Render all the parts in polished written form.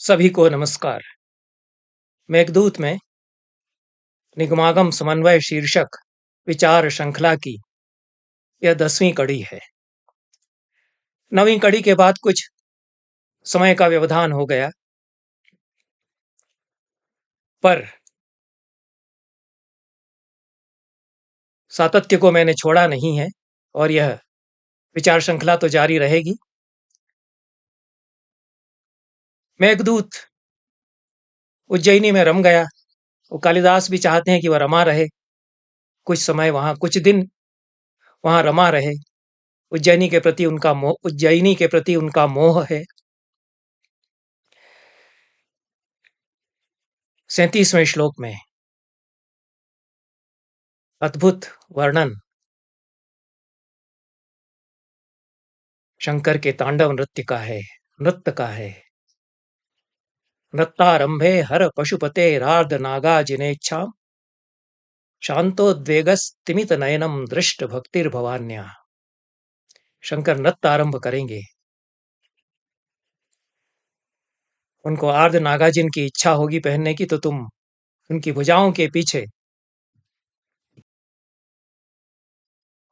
सभी को नमस्कार। मेघदूत में निगमागम समन्वय शीर्षक विचार श्रृंखला की यह 10वीं कड़ी है। 9वीं कड़ी के बाद कुछ समय का व्यवधान हो गया, पर सातत्य को मैंने छोड़ा नहीं है और यह विचार श्रृंखला तो जारी रहेगी। मेघदूत उज्जैनी में रम गया। वो कालिदास भी चाहते हैं कि वह रमा रहे, कुछ समय वहां, कुछ दिन वहां रमा रहे। उज्जैनी के प्रति उनका मोह है। 37वें श्लोक में अद्भुत वर्णन शंकर के तांडव नृत्य का है। नृत्तारंभे हर पशुपते रार्ध नागा जिनेच्छा शांतोद्वेगस्तिमित नयनम दृष्ट भक्तिर्भवान्या। शंकर नृत्य आरंभ करेंगे। उनको आर्ध नागाजिन की इच्छा होगी पहनने की, तो तुम उनकी भुजाओं के पीछे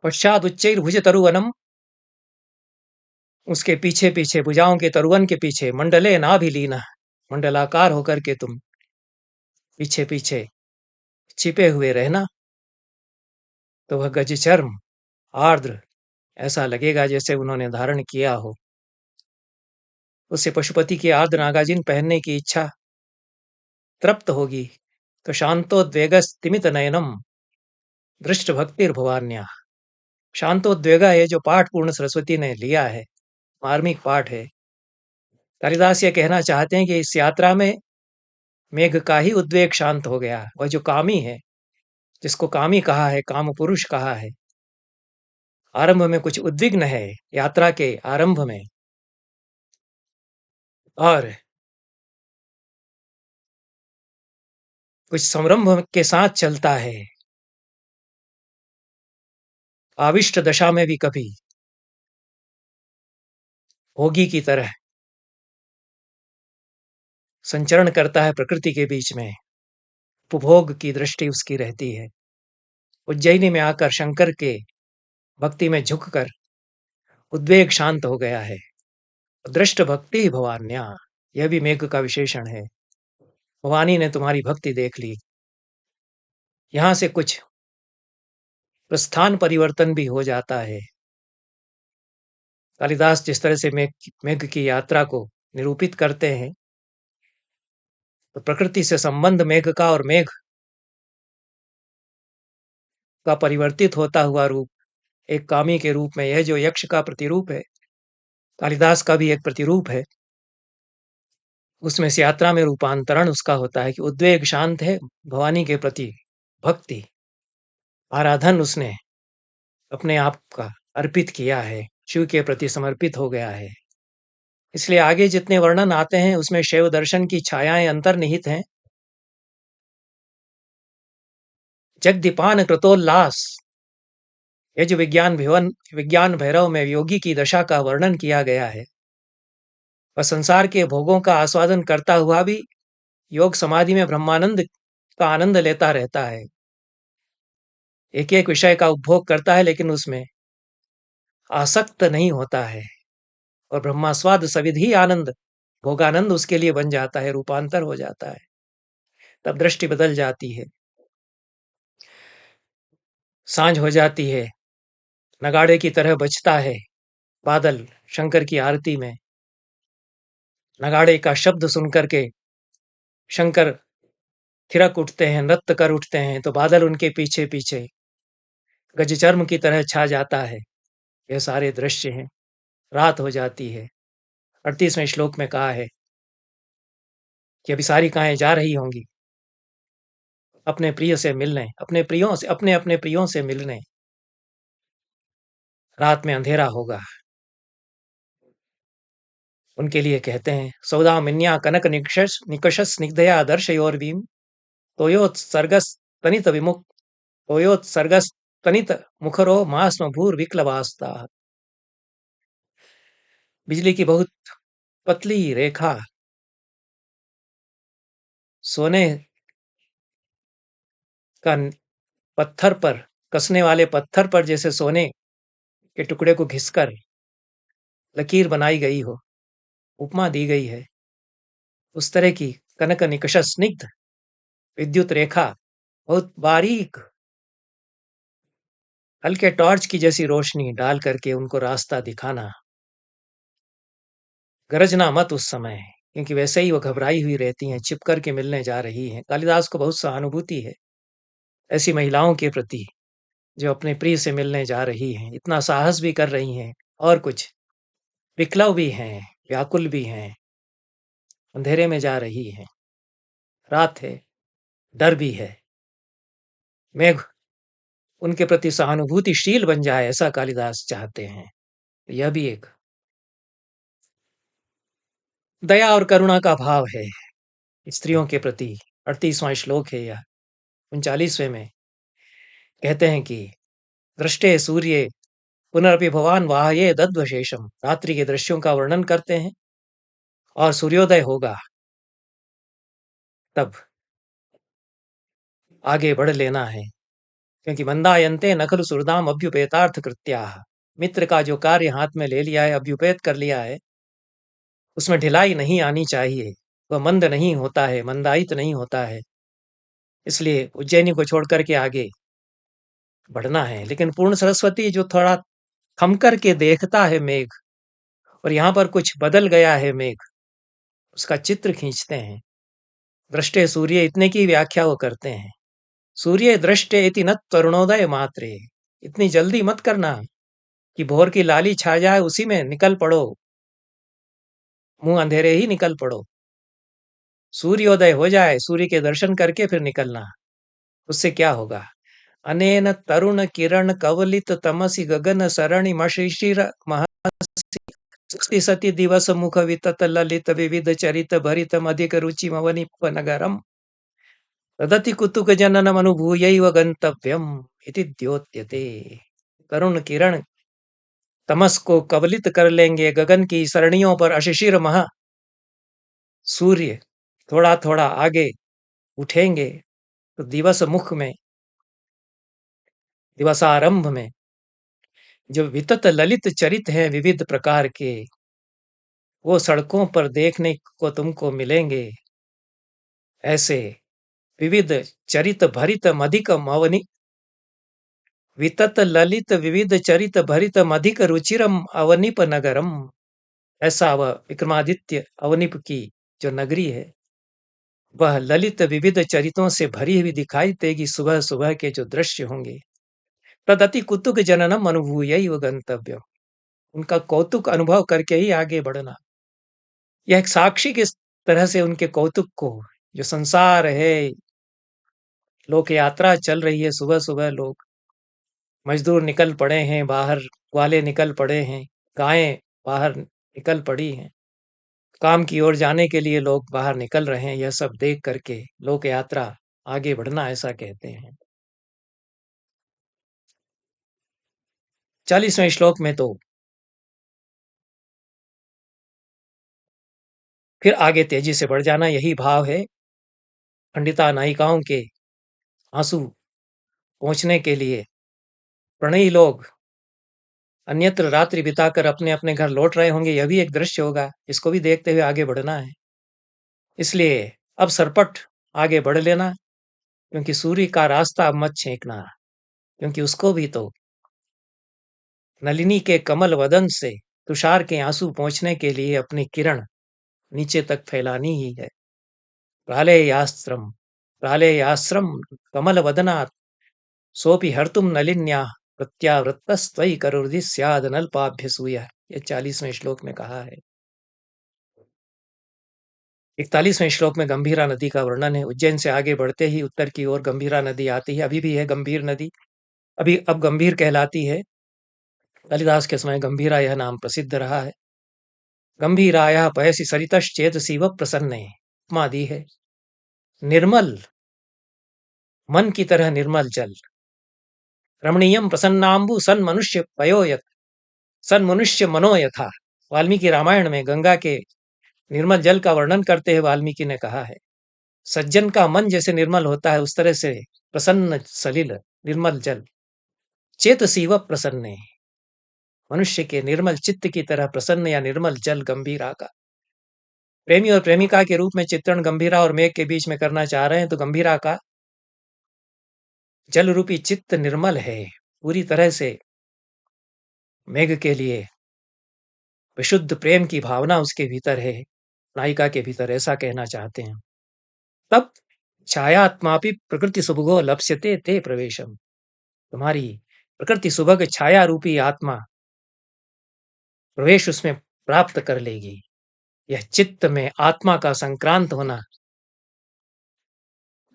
पश्चात उच्चैर भुज तरुवनम, उसके पीछे पीछे भुजाओं के तरुवन के पीछे मंडले नाभिलीन, मंडलाकार होकर के तुम पीछे पीछे छिपे हुए रहना। तो वह गजचर्म आर्द्र ऐसा लगेगा जैसे उन्होंने धारण किया हो। उससे पशुपति की आर्द्र नागाजिन पहनने की इच्छा तृप्त होगी। तो शांतोद्वेगस्तिमित नयनम दृष्ट भक्तिर्भवान्या। शांतोद्वेगा है जो पाठ पूर्ण सरस्वती ने लिया है, मार्मिक पाठ है। कालिदास ये कहना चाहते हैं कि इस यात्रा में मेघ का ही उद्वेग शांत हो गया। वह जो कामी है, जिसको कामी कहा है, काम पुरुष कहा है, आरंभ में कुछ उद्विग्न है यात्रा के आरंभ में, और कुछ संरंभ के साथ चलता है। आविष्ट दशा में भी कभी भोगी की तरह संचरण करता है प्रकृति के बीच में। उपभोग की दृष्टि उसकी रहती है। उज्जैनी में आकर शंकर के भक्ति में झुककर उद्वेग शांत हो गया है। दृष्ट भक्ति भवान्या, यह भी मेघ का विशेषण है। भवानी ने तुम्हारी भक्ति देख ली। यहां से कुछ प्रस्थान परिवर्तन भी हो जाता है। कालिदास जिस तरह से मेघ की यात्रा को निरूपित करते हैं, तो प्रकृति से संबंध मेघ का और मेघ का परिवर्तित होता हुआ रूप एक कामी के रूप में, यह जो यक्ष का प्रतिरूप है, कालिदास का भी एक प्रतिरूप है। उसमें इस यात्रा में रूपांतरण उसका होता है कि उद्वेग शांत है, भवानी के प्रति भक्ति, आराधन उसने अपने आप का अर्पित किया है, शिव के प्रति समर्पित हो गया है। इसलिए आगे जितने वर्णन आते हैं उसमें शैव दर्शन की छायाएं अंतर्निहित हैं। जगदीपान कृतोल्लास, ये जो विज्ञान भैरव में योगी की दशा का वर्णन किया गया है, वह संसार के भोगों का आस्वादन करता हुआ भी योग समाधि में ब्रह्मानंद का आनंद लेता रहता है। एक एक विषय का उपभोग करता है, लेकिन उसमें आसक्त नहीं होता है, और ब्रह्मास्वाद सविधि आनंद, भोगानंद उसके लिए बन जाता है, रूपांतर हो जाता है। तब दृष्टि बदल जाती है। सांझ हो जाती है, नगाड़े की तरह बजता है बादल शंकर की आरती में। नगाड़े का शब्द सुनकर के शंकर थिरक उठते हैं, नृत्य कर उठते हैं, तो बादल उनके पीछे पीछे गजचर्म की तरह छा जाता है। यह सारे दृश्य हैं। रात हो जाती है। 38वें श्लोक में कहा है कि अभी सारिकाएं जा रही होंगी अपने प्रिय से मिलने, अपने अपने प्रियों से मिलने। रात में अंधेरा होगा। उनके लिए कहते हैं, सौदामिन्या कनक निकष स्निग्धया दर्शयोर्वीम तोयोत्सर्गस तनित विमुख तोयोत्सर्गस तनित मुखरो मास्म भूर विक्लवास्ता। बिजली की बहुत पतली रेखा सोने का पत्थर पर, कसने वाले पत्थर पर जैसे सोने के टुकड़े को घिसकर लकीर बनाई गई हो, उपमा दी गई है, उस तरह की कनक निकष स्निग्ध विद्युत रेखा, बहुत बारीक हल्के टॉर्च की जैसी रोशनी डाल करके उनको रास्ता दिखाना। गरजना मत उस समय, क्योंकि वैसे ही वो घबराई हुई रहती हैं, छिप कर के मिलने जा रही हैं। कालिदास को बहुत सहानुभूति है ऐसी महिलाओं के प्रति जो अपने प्रिय से मिलने जा रही हैं, इतना साहस भी कर रही हैं और कुछ विकलव भी हैं, व्याकुल भी हैं, अंधेरे में जा रही हैं, रात है, डर भी है। मेघ उनके प्रति सहानुभूतिशील बन जाए, ऐसा कालिदास चाहते हैं। यह भी एक दया और करुणा का भाव है स्त्रियों के प्रति। 38वां श्लोक है यह। 39वें में कहते हैं कि दृष्टे सूर्य पुनरपि भवान वाहये दद्वशेषम, रात्रि के दृश्यों का वर्णन करते हैं और सूर्योदय होगा तब आगे बढ़ लेना है, क्योंकि मंदायन्ते न खलु सुहृदाम अभ्युपेतार्थ कृत्याः। मित्र का जो कार्य हाथ में ले लिया है, अभ्युपेत कर लिया है, उसमें ढिलाई नहीं आनी चाहिए। वह मंद नहीं होता है, मंदायित नहीं होता है। इसलिए उज्जैनी को छोड़ करके आगे बढ़ना है। लेकिन पूर्ण सरस्वती जो थोड़ा थम करके देखता है मेघ, और यहाँ पर कुछ बदल गया है मेघ, उसका चित्र खींचते हैं। दृष्टे सूर्य, इतने की व्याख्या वो करते हैं। सूर्य दृष्टे इति न तरुणोदय मात्रे, इतनी जल्दी मत करना कि भोर की लाली छा जाए उसी में निकल पड़ो, मुंह अंधेरे ही निकल पड़ो। सूर्योदय हो जाए, सूर्य के दर्शन करके फिर निकलना। उससे क्या होगा? अनेन तरुण किरण कवलित तमसि गगन सरणि मशिशिर महसि सति दिवस मुख वितत ललित विविध चरित भरितम अधिक रुचि मवनिप नगरम तदति कुतुक जननम अनुभूयैव गंतव्यम इति द्योत्यते। तरुण किरण तमस को कवलित कर लेंगे, गगन की सरणियों पर अशिशिर महा सूर्य थोड़ा थोड़ा आगे उठेंगे, तो दिवस मुख में, दिवसारंभ में जो वितत ललित चरित हैं विविध प्रकार के, वो सड़कों पर देखने को तुमको मिलेंगे। ऐसे विविध चरित भरित मधिक मवनि, वितत ललित विविध चरित भरित मधिक रुचिरम अवनिप नगरम। ऐसा वह विक्रमादित्य अवनिप की जो नगरी है, वह ललित विविध चरितों से भरी हुई दिखाई देगी। सुबह सुबह के जो दृश्य होंगे, तदति कुतुक जननम अनुभूयैव गंतव्यम, उनका कौतुक अनुभव करके ही आगे बढ़ना। यह एक साक्षी किस तरह से उनके कौतुक को, जो संसार है, लोक यात्रा चल रही है, सुबह सुबह लोग मजदूर निकल पड़े हैं बाहर, ग्वाले निकल पड़े हैं, गायें बाहर निकल पड़ी हैं, काम की ओर जाने के लिए लोग बाहर निकल रहे हैं। यह सब देख करके लोक यात्रा आगे बढ़ना, ऐसा कहते हैं। 40वें श्लोक में तो फिर आगे तेजी से बढ़ जाना, यही भाव है। पंडिता नायिकाओं के आंसू पहुंचने के लिए प्रणयी लोग अन्यत्र रात्रि बिताकर अपने अपने घर लौट रहे होंगे, यह भी एक दृश्य होगा, इसको भी देखते हुए आगे बढ़ना है। इसलिए अब सरपट आगे बढ़ लेना, क्योंकि सूर्य का रास्ता अब मत छेकना, क्योंकि उसको भी तो नलिनी के कमल वदन से तुषार के आंसू पहुंचने के लिए अपनी किरण नीचे तक फैलानी ही है। प्रालेयास्त्रम प्रालेयास्त्रम कमल वदनात् सोपि हर्तुम नलिन्याः प्रत्यावृत्तस्त्वयि करोर्दि स्याद नल्पाभ्यसूयः, ये 40वें श्लोक में कहा है। 41वें श्लोक में गंभीरा नदी का वर्णन है। उज्जैन से आगे बढ़ते ही उत्तर की ओर गंभीरा नदी आती है, अभी भी है गंभीर नदी, अभी अब गंभीर कहलाती है। कालिदास के समय गंभीरा यह नाम प्रसिद्ध रहा है। गंभीरायाः पयसि सरितश्चेतसीव प्रसन्ने, उपमा दी है निर्मल मन की तरह निर्मल जल, रमणीयम प्रसन्नाम्बु सन मनुष्य पयोयत, सन मनुष्य मनो यथा। वाल्मीकि रामायण में गंगा के निर्मल जल का वर्णन करते हुए वाल्मीकि ने कहा है सज्जन का मन जैसे निर्मल होता है, उस तरह से प्रसन्न सलिल निर्मल जल चेतसीव प्रसन्ने, मनुष्य के निर्मल चित्त की तरह प्रसन्न या निर्मल जल गंभीरा का। प्रेमी और प्रेमिका के रूप में चित्रण गंभीरा और मेघ के बीच में करना चाह रहे हैं, तो गंभीरा का जल रूपी चित्त निर्मल है, पूरी तरह से मेघ के लिए विशुद्ध प्रेम की भावना उसके भीतर है, नायिका के भीतर, ऐसा कहना चाहते हैं। तब छायात्मापि प्रकृति सुभगो लप्स्यते ते प्रवेशम, तुम्हारी प्रकृति सुभग छाया रूपी आत्मा प्रवेश उसमें प्राप्त कर लेगी। यह चित्त में आत्मा का संक्रांत होना,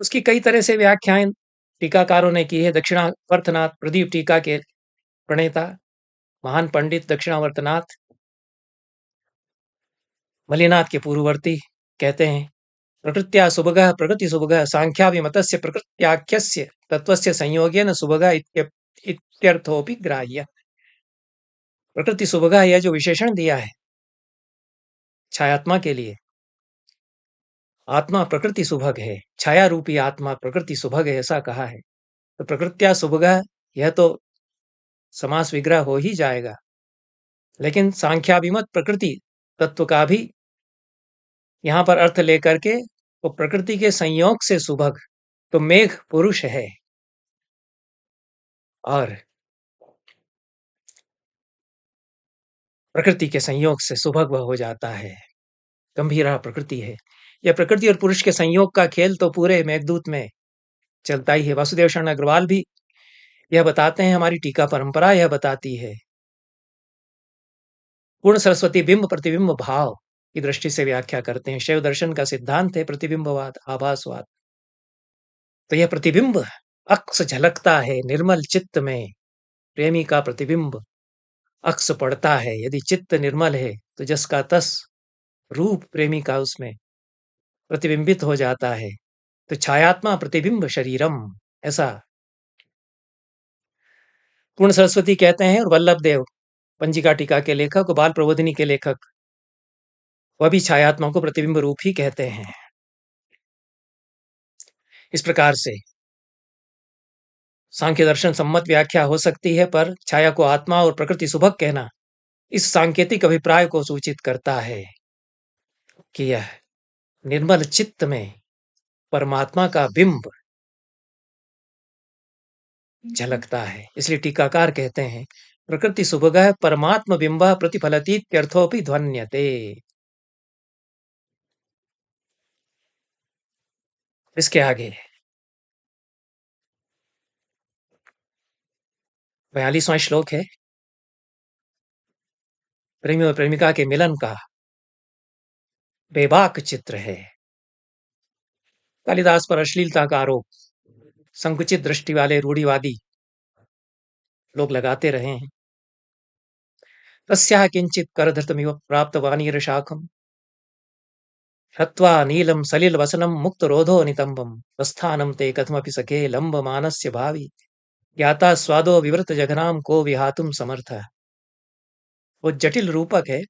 उसकी कई तरह से व्याख्याएं टीकाकारों ने की है। दक्षिणावर्तनाथ प्रदीप टीका के प्रणेता महान पंडित दक्षिणावर्तनाथ मलिनाथ के पूर्ववर्ती कहते हैं, प्रकृत्या सुभगः प्रकृति सुभगः सांख्याभिमतस्य प्रकृत्याख्यस्य तत्वस्य संयोगेन सुभगः इत्यर्थोपि ग्राह्य। प्रकृति सुभगः यह जो विशेषण दिया है छायात्मा के लिए, आत्मा प्रकृति सुभग है, छाया रूपी आत्मा प्रकृति सुभग है, ऐसा कहा है। तो प्रकृत्या सुभगः यह तो समास विग्रह हो ही जाएगा, लेकिन सांख्याभिमत प्रकृति तत्व का भी यहां पर अर्थ लेकर के वो प्रकृति के संयोग से सुभग, तो मेघ पुरुष है और प्रकृति के संयोग से सुभग वह हो जाता है, गंभीरा प्रकृति है। यह प्रकृति और पुरुष के संयोग का खेल तो पूरे मेघदूत में चलता ही है। वासुदेव शरण अग्रवाल भी यह बताते हैं, हमारी टीका परंपरा यह बताती है। पूर्ण सरस्वती बिंब प्रतिबिंब भाव की दृष्टि से व्याख्या करते हैं। शैव दर्शन का सिद्धांत है प्रतिबिंबवाद, आभासवाद। तो यह प्रतिबिंब अक्स झलकता है निर्मल चित्त में, प्रेमी का प्रतिबिंब अक्स पड़ता है। यदि चित्त निर्मल है तो जस का तस रूप प्रेमी का उसमें प्रतिबिंबित हो जाता है। तो छायात्मा प्रतिबिंब शरीरम, ऐसा पूर्ण सरस्वती कहते हैं। और वल्लभ देव पंजिका टीका के लेखक और बाल प्रबोधिनी के लेखक, वह भी छायात्मा को प्रतिबिंब रूप ही कहते हैं। इस प्रकार से सांख्य दर्शन सम्मत व्याख्या हो सकती है, पर छाया को आत्मा और प्रकृति सुभग कहना इस सांकेतिक अभिप्राय को सूचित करता है कि यह निर्मल चित्त में परमात्मा का बिंब झलकता है। इसलिए टीकाकार कहते हैं, प्रकृति सुभगः परमात्म बिंब प्रतिफलतीत्यर्थोपि ध्वन्यते। इसके आगे 42वां श्लोक है, प्रेमी और प्रेमिका के मिलन का बेबाक चित्र है। कालिदास पर अश्लीलता का आरोप संकुचित दृष्टि वाले रूढ़िवादी लोग लगाते रहे हैं। तस्याः किंचित करधृतमिव प्राप्तवानीरशाखम् हत्वा नीलं सलिलवसनं मुक्तरोधो नितम्बम् प्रस्थानं ते कथमपि सखे लम्बमानस्य भावी ज्ञाता स्वादो विवृत जघनाम को विहातुम समर्थ। वो जटिल रूपक है,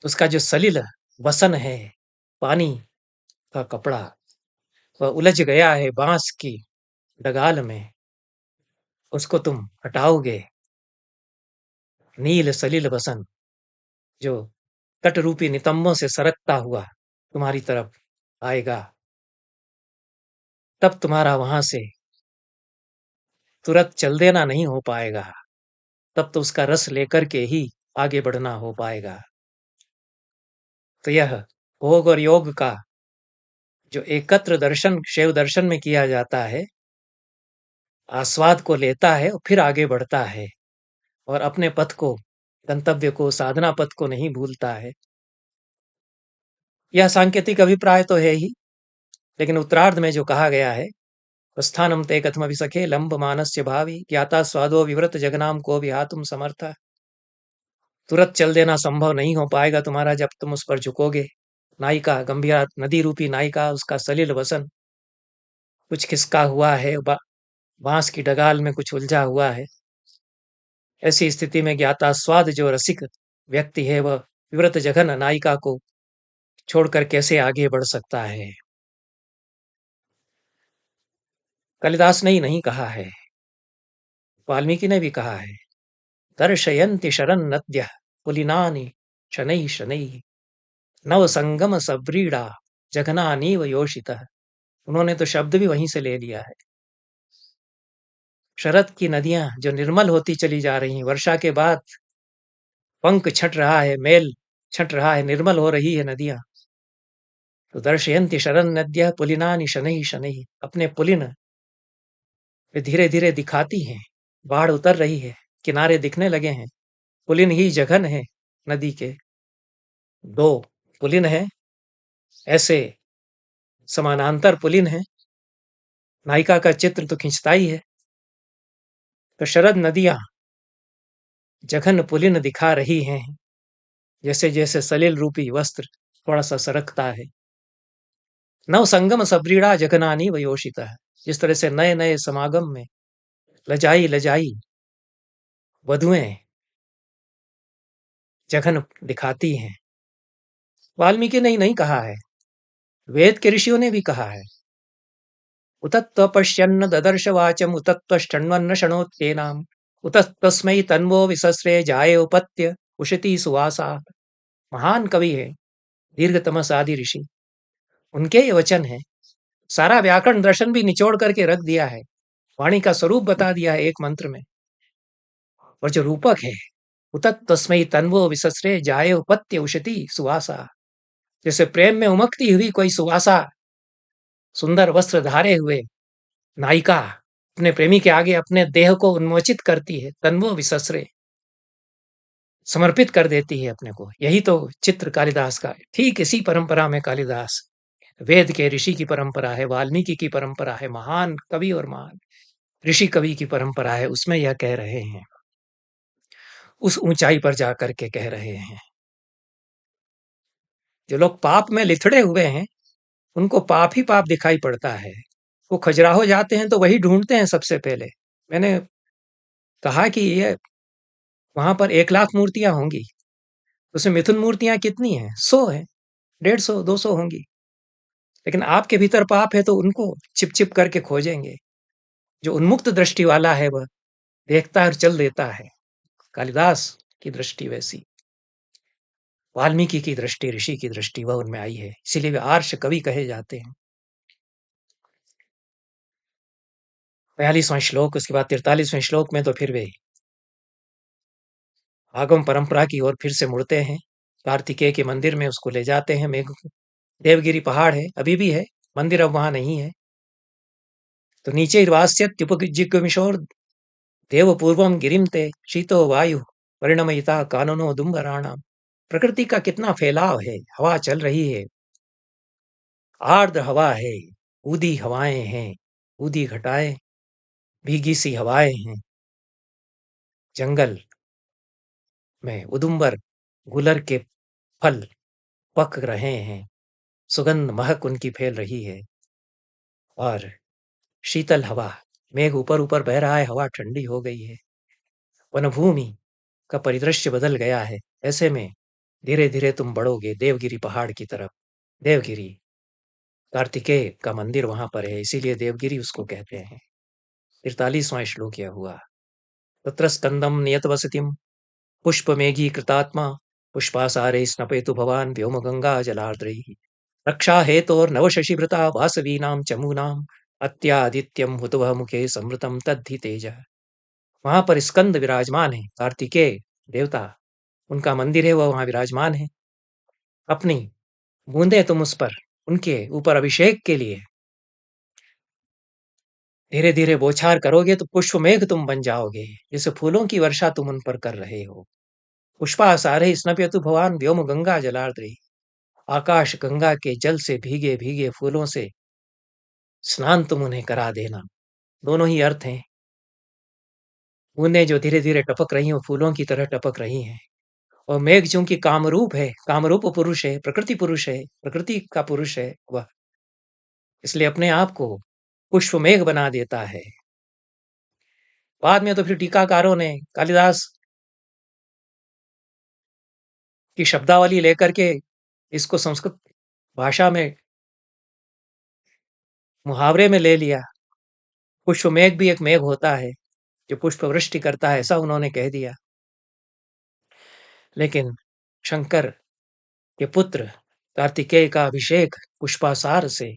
उसका जो सलिल वसन है, पानी का कपड़ा, वह उलझ गया है बांस की डगाल में, उसको तुम हटाओगे। नील सलिल वसन जो तट रूपी नितंबों से सरकता हुआ तुम्हारी तरफ आएगा, तब तुम्हारा वहां से तुरंत चल देना नहीं हो पाएगा, तब तो उसका रस लेकर के ही आगे बढ़ना हो पाएगा। तो यह भोग और योग का जो एकत्र दर्शन शैव दर्शन में किया जाता है, आस्वाद को लेता है और फिर आगे बढ़ता है और अपने पथ को, गंतव्य को, साधना पथ को नहीं भूलता है। यह सांकेतिक अभिप्राय तो है ही, लेकिन उत्तरार्ध में जो कहा गया है, प्रस्थानम ते कथमपि सखे लंब मानस्य भावी ज्ञाता स्वादो विवृत जगनाम को विहातुम समर्थ। तुरंत चल देना संभव नहीं हो पाएगा तुम्हारा जब तुम उस पर झुकोगे। नायिका गंभीरा नदी रूपी नायिका, उसका सलिल वसन कुछ खिसका हुआ है, बांस की डगाल में कुछ उलझा हुआ है। ऐसी स्थिति में ज्ञाता स्वाद जो रसिक व्यक्ति है, वह विवृत जघन नायिका को छोड़कर कैसे आगे बढ़ सकता है। कालिदास ने ही नहीं कहा है, वाल्मीकि ने भी कहा है, दर्शयन्ति शरन्नद्यः पुलिनानि शनैः शनैः नव संगम सव्रीडा जघनानीव योषितः। उन्होंने तो शब्द भी वहीं से ले लिया है। शरद की नदियां जो निर्मल होती चली जा रही हैं, वर्षा के बाद पंख छट रहा है, मेल छट रहा है, निर्मल हो रही है नदियां। तो दर्शयन्ति शरण नद्यः पुलिनानि शनैः शनैः, अपने पुलिन वे धीरे धीरे दिखाती हैं। बाढ़ उतर रही है, किनारे दिखने लगे हैं। पुलिन ही जघन है नदी के, दो पुलिन है, ऐसे समानांतर पुलिन है। नायिका का चित्र तो खिंचता ही है। तो शरद नदियां जघन पुलिन दिखा रही हैं, जैसे जैसे सलिल रूपी वस्त्र थोड़ा सा सरकता है। नव संगम सबरीड़ा जघनानी वयोषिता है, जिस तरह से नए नए समागम में लजाई लजाई वधुएं जघन दिखाती हैं। वाल्मीकि ने ही नहीं कहा है, वेद के ऋषियों ने भी कहा है। उतत्व पश्यन्न ददर्श वाचम उतत्वष्टण्वन्न शणोत्येनाम उतत्वस्मै तन्वो विसस्रे जाये उपत्य उशती सुवासा। महान कवि है दीर्घतमस आदि ऋषि, उनके ये वचन है। सारा व्याकरण दर्शन भी निचोड़ करके रख दिया है, वाणी का स्वरूप बता दिया है एक मंत्र में। और जो रूपक है, उतत् तस्मै तन्वो विसस्रे जाये उपत्य उशती सुवासा, जैसे प्रेम में उमकती हुई कोई सुवासा सुंदर वस्त्र धारे हुए नायिका अपने प्रेमी के आगे अपने देह को उन्मोचित करती है, तन्वो विसस्रे, समर्पित कर देती है अपने को। यही तो चित्र कालिदास का है। ठीक इसी परंपरा में कालिदास, वेद के ऋषि की परंपरा है, वाल्मीकि की परंपरा है, महान कवि और महान ऋषि कवि की परंपरा है, उसमें यह कह रहे हैं, उस ऊंचाई पर जाकर के कह रहे हैं। जो लोग पाप में लिथड़े हुए हैं, उनको पाप ही पाप दिखाई पड़ता है। वो खजुराहो जाते हैं तो वही ढूंढते हैं सबसे पहले। मैंने कहा कि ये वहां पर 1 लाख मूर्तियां होंगी, उसमें मिथुन मूर्तियां कितनी हैं? 100 है, 150 200 होंगी। लेकिन आपके भीतर पाप है तो उनको छिप छिप करके खोजेंगे। जो उन्मुक्त दृष्टि वाला है वह देखता है और चल देता है। कालिदास की दृष्टि वैसी, वाल्मीकि की दृष्टि, ऋषि की दृष्टि वह उनमें आई है, इसीलिए वे आर्ष कवि कहे जाते हैं। 42वां श्लोक, उसके बाद 43वें श्लोक में तो फिर वे आगम परंपरा की ओर फिर से मुड़ते हैं। कार्तिकेय के मंदिर में उसको ले जाते हैं। मेघ देवगिरी पहाड़ है, अभी भी है, मंदिर अब वहां नहीं है। तो नीचे जिज्ञमिशोर देव पूर्वम गिरिम ते शीतो वायु परिणमयिता काननो दुम्बराणाम। प्रकृति का कितना फैलाव है, हवा चल रही है, आर्द्र हवा है, ऊदी हवाएं हैं, ऊदी घटाएं, भीगी सी हवाएं हैं। जंगल में उदुम्बर गुलर के फल पक रहे हैं, सुगंध महक उनकी फैल रही है। और शीतल हवा, मेघ ऊपर ऊपर बह रहा है, हवा ठंडी हो गई है, वनभूमि का परिदृश्य बदल गया है। ऐसे में धीरे धीरे तुम बढ़ोगे देवगिरी पहाड़ की तरफ। देवगिरी, कार्तिकेय का मंदिर वहां पर है, इसीलिए देवगिरी उसको कहते हैं। 43वां श्लोक यह हुआ। तत्र स्कंदम नियत वसतिम पुष्पमेघी कृतात्मा पुष्पासारे स्नपेतु भवान व्योम गंगा जलार्द्रैः रक्षा हेतोर नव शशिभृता वासवीनाम चमूनाम अत्यादित्यम हुतवह मुखे समृतम तद्धि तेज। वहां पर स्कंद विराजमान है, कार्तिकेय देवता, उनका मंदिर है, वह वहां विराजमान है। अपनी बूंदे तुम उस पर, उनके ऊपर अभिषेक के लिए धीरे धीरे बौछार करोगे तो पुष्प मेघ तुम बन जाओगे, जैसे फूलों की वर्षा तुम उन पर कर रहे हो। पुष्पा सारे स्नप्यतु भवान व्योम गंगा जलार्द्री, आकाश गंगा के जल से भीगे भीगे फूलों से स्नान तुम उन्हें करा देना। दोनों ही अर्थ हैं। बूंदें जो धीरे धीरे टपक रही हैं, फूलों की तरह टपक रही हैं। और मेघ चूंकि कामरूप है, कामरूप पुरुष है, प्रकृति पुरुष है, प्रकृति का पुरुष है वह, इसलिए अपने आप को पुष्प मेघ बना देता है। बाद में तो फिर टीकाकारों ने कालिदास की शब्दावली लेकर के इसको संस्कृत भाषा में मुहावरे में ले लिया। पुष्प मेघ भी एक मेघ होता है जो पुष्प वृष्टि करता है, ऐसा उन्होंने कह दिया। लेकिन शंकर के पुत्र कार्तिकेय का अभिषेक पुष्पासार से,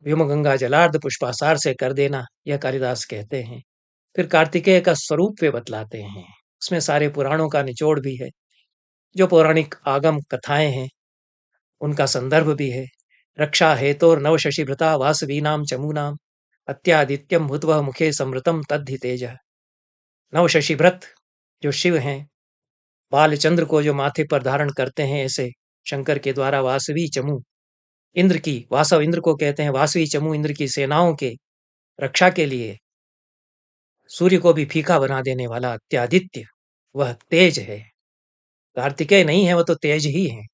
व्योम गंगा जलार्ध पुष्पासार से कर देना, यह कालिदास कहते हैं। फिर कार्तिकेय का स्वरूप वे बतलाते हैं। उसमें सारे पुराणों का निचोड़ भी है, जो पौराणिक आगम कथाएं हैं उनका संदर्भ भी है। रक्षा हेतोर नव शशिभृता वासवीनाम चमूनाम अत्यादित्यम भूतवः मुखे समृतम तद्धि तेज। नव शशिभृत जो शिव हैं, बालचंद्र को जो माथे पर धारण करते हैं, ऐसे शंकर के द्वारा वासवी चमू, इंद्र की, वासव इंद्र को कहते हैं, वासवी चमू इंद्र की सेनाओं के रक्षा के लिए सूर्य को भी फीका बना देने वाला अत्यादित्य, वह तेज है। कार्तिकेय नहीं है, वह तो तेज ही है।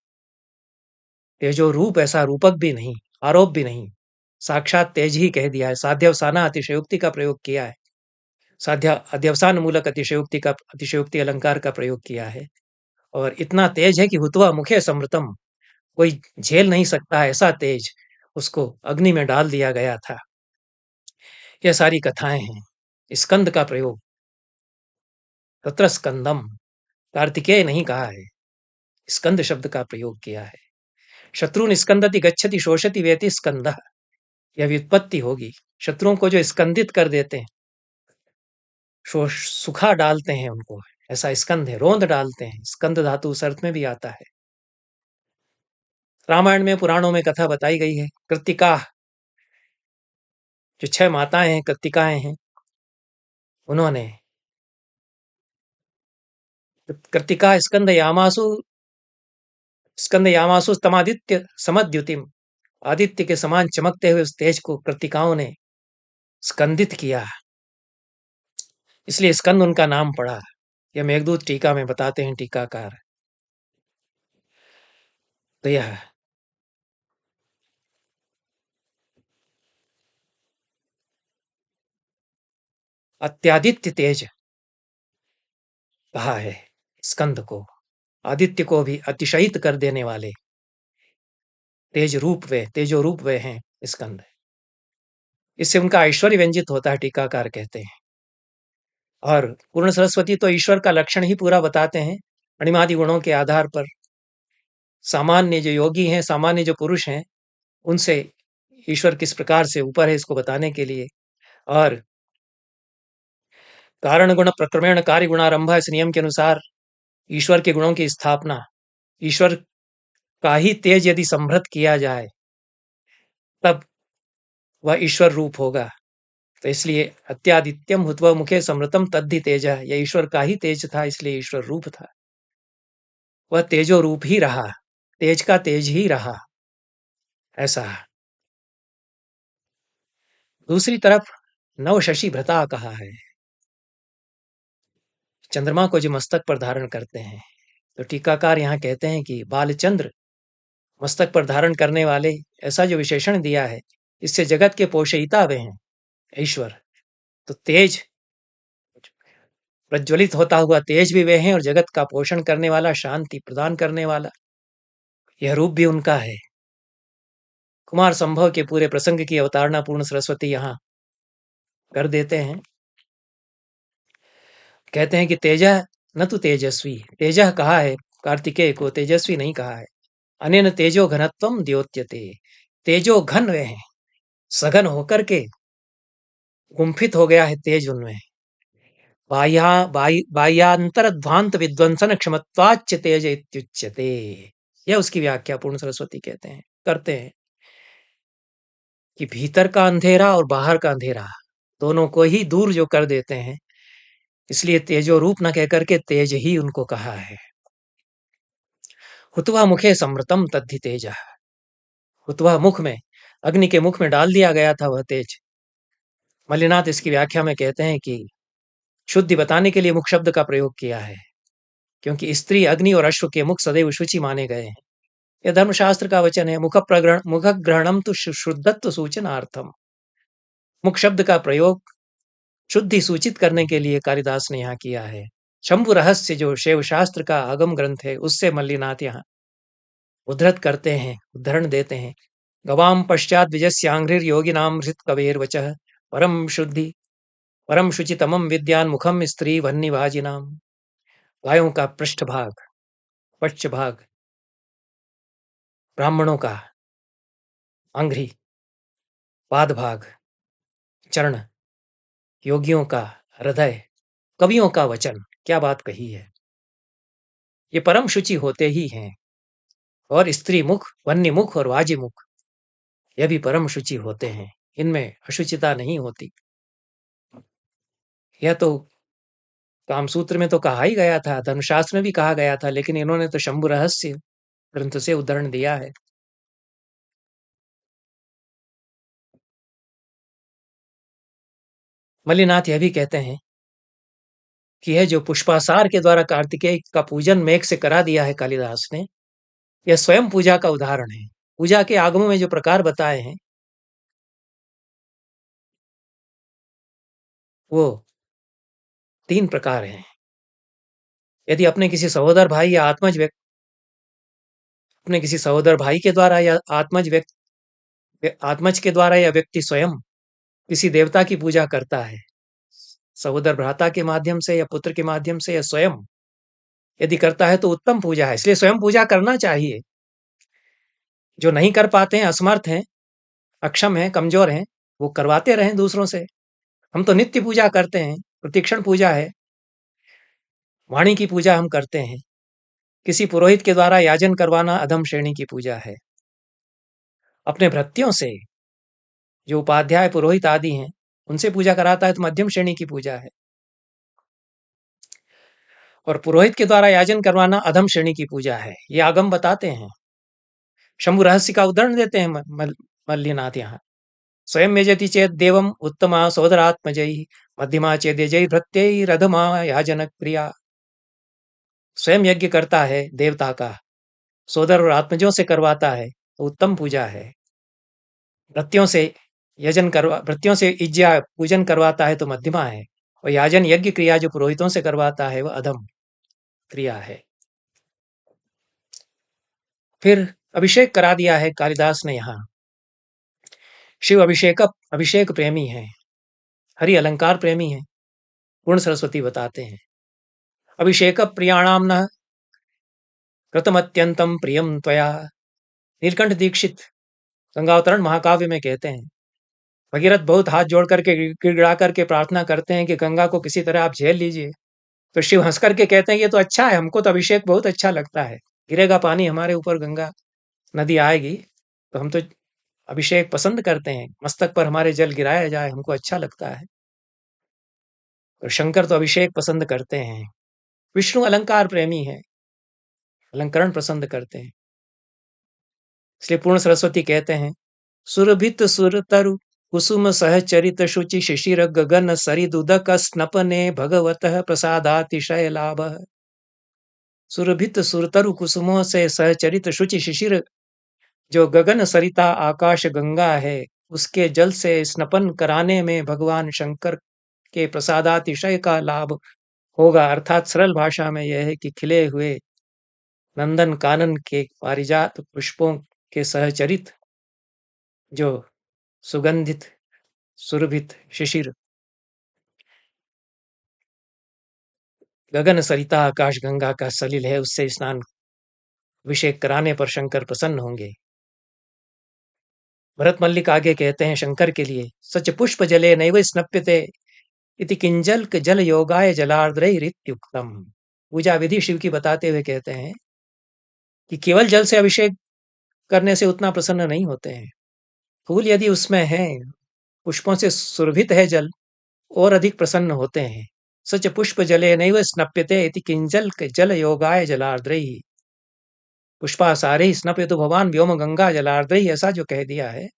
तेजो रूप, ऐसा रूपक भी नहीं, आरोप भी नहीं, साक्षात तेज ही कह दिया है। साध्यवसाना अतिशयोक्ति का प्रयोग किया है, साध्य अध्यवसान मूलक अतिशयोक्ति अलंकार का प्रयोग किया है। और इतना तेज है कि हुतवा मुखे समृतम, कोई झेल नहीं सकता, ऐसा तेज उसको अग्नि में डाल दिया गया था। यह सारी कथाएं हैं। स्कंद का प्रयोग, तत्र स्कंदम, कार्तिकेय नहीं कहा है, स्कंद शब्द का प्रयोग किया है। शत्रुन स्कंदति गच्छति शोषति वेति स्कंदः, यह व्युत्पत्ति होगी। शत्रुओं को जो स्कंदित कर देते हैं, सुखा डालते हैं उनको, ऐसा स्कंद है। रोंद डालते हैं, स्कंद धातु उस अर्थ में भी आता है। रामायण में, पुराणों में कथा बताई गई है। कृत्तिका, जो 6 माताएं हैं, कृत्तिकाएं हैं, उन्होंने कृत्तिका स्कंद यामासु तमादित्य समद्युतिम, आदित्य के समान चमकते हुए उस तेज को कृत्तिकाओं ने स्कंदित किया, इसलिए स्कंद उनका नाम पड़ा। यह मेघदूत टीका में बताते हैं टीकाकार। तो यह अत्यादित्य तेज कहा है स्कंद को, आदित्य को भी अतिशयित कर देने वाले तेज रूप वे, तेजो रूप वे हैं स्कंद। इससे उनका ऐश्वर्य व्यंजित होता है, टीकाकार कहते हैं। और पूर्ण सरस्वती तो ईश्वर का लक्षण ही पूरा बताते हैं, अणिमादि गुणों के आधार पर। सामान्य जो योगी हैं, सामान्य जो पुरुष हैं, उनसे ईश्वर किस प्रकार से ऊपर है, इसको बताने के लिए। और कारण गुण प्रक्रमेण कार्य गुणारंभ, इस नियम के अनुसार ईश्वर के गुणों की स्थापना, ईश्वर का ही तेज यदि संभृत किया जाए तब वह ईश्वर रूप होगा। तो इसलिए अत्यादित्यम हुत्वा मुखे समृतम तद्धि तेज, यह ईश्वर का ही तेज था, इसलिए ईश्वर रूप था। वह तेजो रूप ही रहा, तेज का तेज ही रहा, ऐसा। दूसरी तरफ नव शशि भ्रता कहा है, चंद्रमा को जो मस्तक पर धारण करते हैं। तो टीकाकार यहाँ कहते हैं कि बालचंद्र मस्तक पर धारण करने वाले, ऐसा जो विशेषण दिया है, इससे जगत के पोषयिता वे हैं ईश्वर। तो तेज, प्रज्वलित होता हुआ तेज भी वे हैं, और जगत का पोषण करने वाला, शांति प्रदान करने वाला, यह रूप भी उनका है। कुमार संभव के पूरे प्रसंग की अवतारणा पूर्ण सरस्वती यहाँ कर देते हैं। कहते हैं कि तेजः न तो तेजस्वी, तेजः कहा है कार्तिकेय को, तेजस्वी नहीं कहा है। अनेन तेजो घनत्वम द्योत्यते, तेजो घन वे हैं, सघन होकर के गुम्फित हो गया है तेज उनमें। बाह्यांतर ध्वांत विध्वंसन क्षमत्वाच्च तेज इत्युच्यते, यह उसकी व्याख्या पूर्ण सरस्वती कहते हैं, करते हैं कि भीतर का अंधेरा और बाहर का अंधेरा दोनों को ही दूर जो कर देते हैं, इसलिए तेजो रूप न कहकर के तेज ही उनको कहा है। हुतवा मुखे समृतम तद्धि तेज, हुतवा मुख में, अग्नि के मुख में डाल दिया गया था वह तेज। मल्लिनाथ इसकी व्याख्या में कहते हैं कि शुद्धि बताने के लिए मुख शब्द का प्रयोग किया है, क्योंकि स्त्री, अग्नि और अश्व के मुख सदैव शुचि माने गए हैं। यह धर्मशास्त्र का वचन है। मुख ग्रहणम तो शुद्धत्व सूचनार्थम, मुख शब्द का प्रयोग शुद्धि सूचित करने के लिए कालिदास ने यहाँ किया है। शंभु रहस्य जो शैव शास्त्र का आगम ग्रंथ है, उससे मल्लिनाथ यहाँ उद्धृत करते हैं, उद्धरण देते हैं। गवाम पश्चात विजस्यांघ्रिर योगिनाम हृत कवेर्वचः परम शुचितमम विद्यान मुखम स्त्री वह्निवाजिनाम। गायों का पृष्ठभाग, पश्चभाग, ब्राह्मणों का आंघ्री, पादभाग, चरण, योगियों का हृदय, कवियों का वचन। क्या बात कही है। ये परम शुचि होते ही हैं। और स्त्री मुख, वन्य मुख और वाजी मुख, यह भी परम शुचि होते हैं। इनमें अशुचिता नहीं होती। यह तो कामसूत्र में तो कहा ही गया था, धर्मशास्त्र में भी कहा गया था, लेकिन इन्होंने तो शंभु रहस्य ग्रंथ से उदाहरण दिया है। मल्लिनाथ यह भी कहते हैं कि यह जो पुष्पासार के द्वारा कार्तिकेय का पूजन मेघ से करा दिया है कालिदास ने, यह स्वयं पूजा का उदाहरण है। पूजा के आगमों में जो प्रकार बताए हैं वो 3 प्रकार हैं। यदि अपने किसी सहोदर भाई या आत्मज व्यक्ति, अपने किसी सहोदर भाई के द्वारा या आत्मज के द्वारा या व्यक्ति स्वयं किसी देवता की पूजा करता है, सहोदर भ्राता के माध्यम से या पुत्र के माध्यम से या स्वयं यदि करता है तो उत्तम पूजा है। इसलिए स्वयं पूजा करना चाहिए। जो नहीं कर पाते हैं, असमर्थ हैं, अक्षम हैं, कमजोर हैं, वो करवाते रहें दूसरों से। हम तो नित्य पूजा करते हैं, प्रतिक्षण पूजा है, वाणी की पूजा हम करते हैं। किसी पुरोहित के द्वारा याजन करवाना अधम श्रेणी की पूजा है। अपने भृत्यों से, जो उपाध्याय पुरोहित आदि हैं, उनसे पूजा कराता है तो मध्यम श्रेणी की पूजा है। और पुरोहित के द्वारा याजन करवाना अधम श्रेणी की पूजा है। ये आगम बताते हैं। शंभु रहस्य का उदाहरण देते हैं मल्लिनाथ यहाँ। स्वयं यजति चेत देवम उत्तमा सोदरात्मजयी मध्यमा चेद्यजय भृत्यैरधमा याजन प्रिया। स्वयं यज्ञ करता है देवता का, सोदर और आत्मजों से करवाता है तो उत्तम पूजा है। भृत्यों से इज्जा पूजन करवाता है तो मध्यमा है। और याजन यज्ञ क्रिया जो पुरोहितों से करवाता है वह अधम क्रिया है। फिर अभिषेक करा दिया है कालिदास ने यहाँ। शिव अभिषेक प्रेमी है, हरि अलंकार प्रेमी है। पूर्ण सरस्वती बताते हैं अभिषेक प्रियाणाम न कृतमत्यंतम प्रियम त्वया। नीलकंठ दीक्षित गंगावतरण महाकाव्य में कहते हैं भगीरथ बहुत हाथ जोड़ करके गिड़गिड़ा करके प्रार्थना करते हैं कि गंगा को किसी तरह आप झेल लीजिए। तो शिव हंस करके कहते हैं ये तो अच्छा है, हमको तो अभिषेक बहुत अच्छा लगता है। गिरेगा पानी हमारे ऊपर, गंगा नदी आएगी तो हम तो अभिषेक पसंद करते हैं, मस्तक पर हमारे जल गिराया जाए हमको अच्छा लगता है। तो शंकर तो अभिषेक पसंद करते हैं। विष्णु अलंकार प्रेमी है, अलंकरण पसंद करते हैं। इसलिए पूर्ण सरस्वती कहते हैं सुरभित सुर तरु कुसुम सहचरित शुचि शिशिर गगन सरिदुदक स्नपने भगवतः प्रसादातिशय लाभ। सुरभित सुरतरु कुसुमों से सहचरित शुचि शिशिर, जो गगन सरिता आकाश गंगा है, उसके जल से स्नपन कराने में भगवान शंकर के प्रसादातिशय का लाभ होगा। अर्थात सरल भाषा में यह है कि खिले हुए नंदन कानन के पारिजात पुष्पों के सहचरित जो सुगंधित सुरभित शिशिर, गगन सरिता आकाश गंगा का सलिल है, उससे स्नान अभिषेक कराने पर शंकर प्रसन्न होंगे। भरत मल्लिक आगे कहते हैं शंकर के लिए सच पुष्प जले नैव स्नप्यते इति किंजल्क जल योगाय जलार्द्रैरित्युक्तम। पूजा विधि शिव की बताते हुए कहते हैं कि केवल जल से अभिषेक करने से उतना प्रसन्न नहीं होते हैं। फूल यदि उसमें है, पुष्पों से सुरभित है जल, और अधिक प्रसन्न होते हैं। सच पुष्प जले नैव स्नप्यते इति किंजल्क जल योगाय जलार्द्रैः। पुष्पासारे स्नपयतु भवान व्योम गंगा जलार्द्रैः, ऐसा जो कह दिया है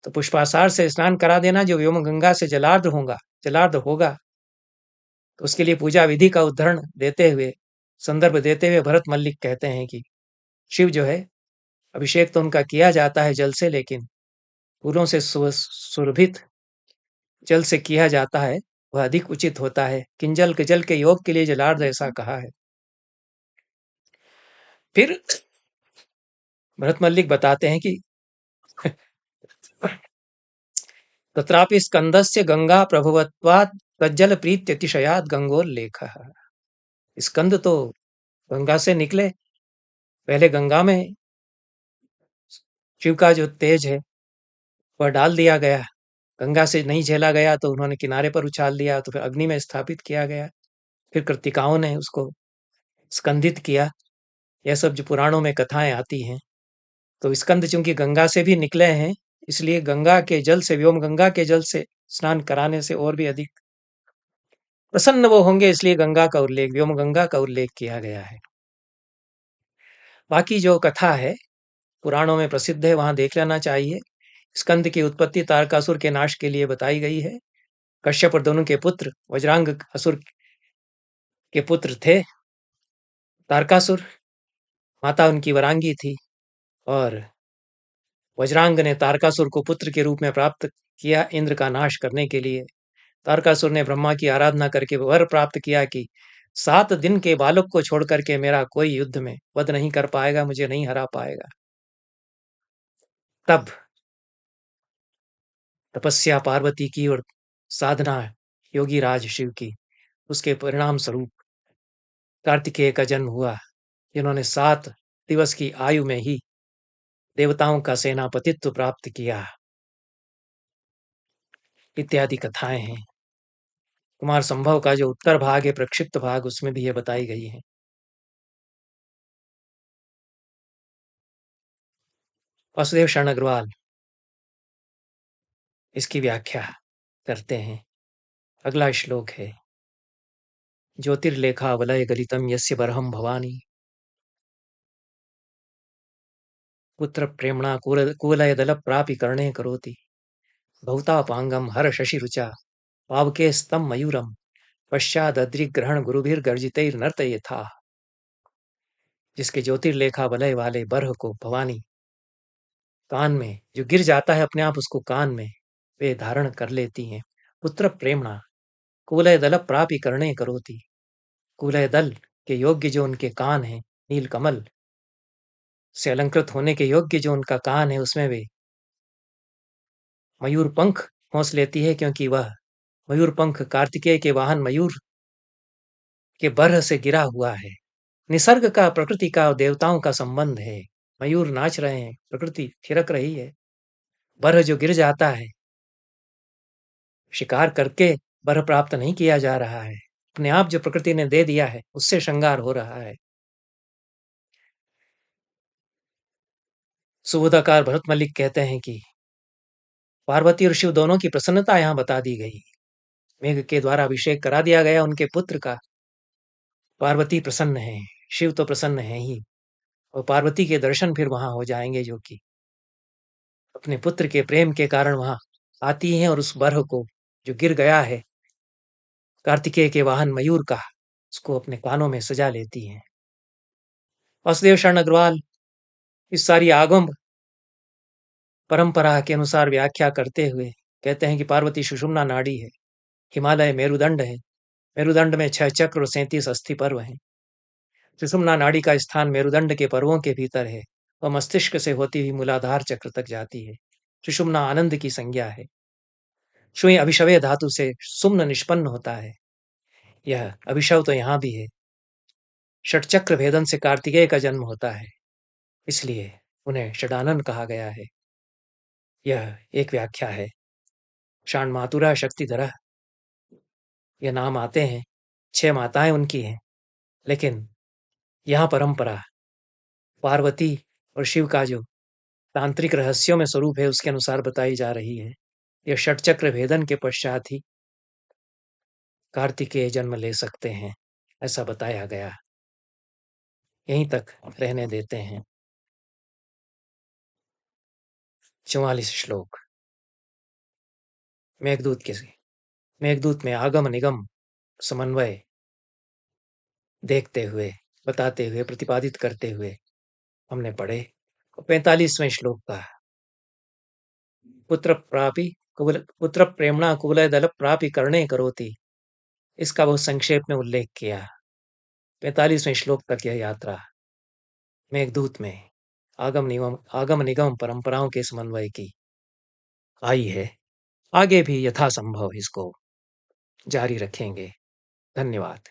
तो पुष्पासार से स्नान करा देना जो व्योम गंगा से जलार्द्र होगा। तो उसके लिए पूजा विधि का उदाहरण देते हुए, संदर्भ देते हुए भरत मल्लिक कहते हैं कि शिव जो है अभिषेक तो उनका किया जाता है जल से, लेकिन फूलों से सुरभित जल से किया जाता है वह अधिक उचित होता है। किंजल के जल के योग के लिए जलार्द्र ऐसा कहा है। फिर भरत मल्लिक बताते हैं कि तत्रापि स्कंदस्य गंगा प्रभुवत्वात् तज्जल प्रीत्यतिशयात् गंगोल्लेखः। स्कंद तो गंगा से निकले, पहले गंगा में शिव का जो तेज है वह डाल दिया गया, गंगा से नहीं झेला गया तो उन्होंने किनारे पर उछाल दिया, तो फिर अग्नि में स्थापित किया गया, फिर कृतिकाओं ने उसको स्कंदित किया। यह सब जो पुराणों में कथाएं आती हैं, तो स्कंद चूंकि गंगा से भी निकले हैं, इसलिए गंगा के जल से, व्योम गंगा के जल से स्नान कराने से और भी अधिक प्रसन्न वो होंगे, इसलिए गंगा का उल्लेख, व्योम गंगा का उल्लेख किया गया है। बाकी जो कथा है पुराणों में प्रसिद्ध है, वहां देख लेना चाहिए। स्कंद की उत्पत्ति तारकासुर के नाश के लिए बताई गई है। कश्यप और दोनों के पुत्र वज्रांग असुर के पुत्र थे। तारकासुर, माता उनकी वरांगी थी, और वज्रांग ने तारकासुर को पुत्र के रूप में प्राप्त किया इंद्र का नाश करने के लिए। तारकासुर ने ब्रह्मा की आराधना करके वर प्राप्त किया कि 7 दिन के बालक को छोड़ करके मेरा कोई युद्ध में वध नहीं कर पाएगा, मुझे नहीं हरा पाएगा। तब तपस्या पार्वती की और साधना योगी राज शिव की, उसके परिणाम स्वरूप कार्तिकेय का जन्म हुआ, जिन्होंने 7 दिवस की आयु में ही देवताओं का सेनापतित्व प्राप्त किया। इत्यादि कथाएं हैं। कुमार संभव का जो उत्तर भाग है, प्रक्षिप्त भाग, उसमें भी ये बताई गई है। वासुदेव शरण अग्रवाल इसकी व्याख्या करते हैं। अगला श्लोक है, ज्योतिर्लेखा वलय गलितम यस्य बरहम भवानी पुत्र प्रेमणा कुवलय दल प्रापि कर्णे करोति भौतापांगम हर शशि रुचा पावके स्तम मयूरम पश्चादग्रहण गुरुभिर्गर्जितैर्नर्तयेथा। जिसके ज्योतिर्लेखा वलय वाले बरह को भवानी कान में जो गिर जाता है अपने आप, उसको कान में वे धारण कर लेती हैं। पुत्र प्रेमणा कुवलय दल प्रापि कर्णे करोति, कुवलय दल के योग्य जो उनके कान हैं, नील कमल से अलंकृत होने के योग्य जो उनका कान है, उसमें वे मयूर पंख खोस लेती है, क्योंकि वह मयूर पंख कार्तिकेय के वाहन मयूर के बरह से गिरा हुआ है। निसर्ग का, प्रकृति का और देवताओं का संबंध है। मयूर नाच रहे हैं, प्रकृति थिरक रही है, बरह जो गिर जाता है, शिकार करके बरह प्राप्त नहीं किया जा रहा है, अपने आप जो प्रकृति ने दे दिया है उससे श्रृंगार हो रहा है। सुबोधाकार भरत मल्लिक कहते हैं कि पार्वती और शिव दोनों की प्रसन्नता यहाँ बता दी गई। मेघ के द्वारा अभिषेक करा दिया गया उनके पुत्र का। पार्वती प्रसन्न है, शिव तो प्रसन्न है ही, और पार्वती के दर्शन फिर वहां हो जाएंगे, जो कि अपने पुत्र के प्रेम के कारण वहां आती हैं, और उस बरह को जो गिर गया है कार्तिकेय के वाहन मयूर का, उसको अपने कानों में सजा लेती हैं। वासुदेव शरण अग्रवाल इस सारी आगम परंपरा के अनुसार व्याख्या करते हुए कहते हैं कि पार्वती सुषुम्ना नाड़ी है, हिमालय मेरुदंड है, मेरुदंड में 6 चक्र और 37 अस्थि पर्व हैं। सुषुम्ना नाड़ी का स्थान मेरुदंड के पर्वों के भीतर है, वह मस्तिष्क से होती हुई मूलाधार चक्र तक जाती है। सुषुम्ना आनंद की संज्ञा है। सुई अभिशवय धातु से सुम्न निष्पन्न होता है, यह अभिशव तो यहाँ भी है। षटचक्र भेदन से कार्तिकेय का जन्म होता है, इसलिए उन्हें षडानन कहा गया है। यह एक व्याख्या है। शाण मातुरा शक्तिधरा ये नाम आते हैं, 6 माताएं उनकी हैं, लेकिन यहाँ परंपरा पार्वती और शिव का जो तांत्रिक रहस्यों में स्वरूप है उसके अनुसार बताई जा रही है। यह षटचक्र भेदन के पश्चात ही कार्तिकेय जन्म ले सकते हैं, ऐसा बताया गया। यहीं तक रहने देते हैं। 44 श्लोक मेघदूत के। मेघदूत में आगम निगम समन्वय देखते हुए, बताते हुए, प्रतिपादित करते हुए हमने पढ़े। 45वें श्लोक का पुत्र प्रेमणा कुवलय दल प्रापि कर्णे करोति, इसका बहुत संक्षेप में उल्लेख किया। 45वें श्लोक तक यह यात्रा मेघदूत में आगम निगम परंपराओं के समन्वय की आई है। आगे भी यथासंभव इसको जारी रखेंगे। धन्यवाद।